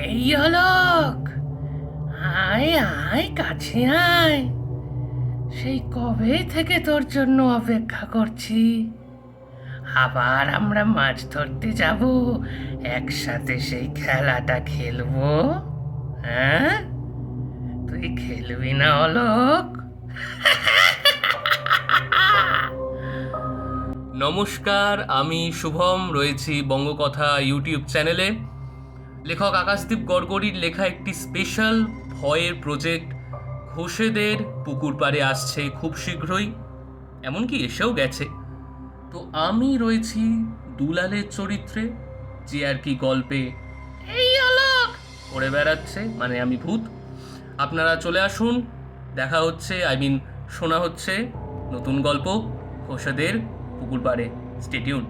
এই অলোক, আয় আয় কাছে আয়। সেই কবে থেকে তোর জন্য অপেক্ষা করছি। আবার আমরা মাছ ধরতে যাব, একসাথে সেই খেলাটা খেলবো। হ্যাঁ, তুই খেলবি না অলোক? নমস্কার, আমি শুভম, রয়েছি বঙ্গকথা ইউটিউব চ্যানেলে। লেখক আকাশদীপ গড়গড়ির লেখা একটি স্পেশাল ভয়ের প্রজেক্ট ঘোষেদের পুকুর পাড়ে আসছে খুব শীঘ্রই, এমনকি এসেও গেছে। তো আমি রয়েছি দুলালের চরিত্রে, যে আর কি গল্পে এই অলোক, করে বেড়াচ্ছে, মানে আমি ভূত। আপনারা চলে আসুন, দেখা হচ্ছে, শোনা হচ্ছে নতুন গল্প ঘোষেদের পুকুর পাড়ে। Stay tuned.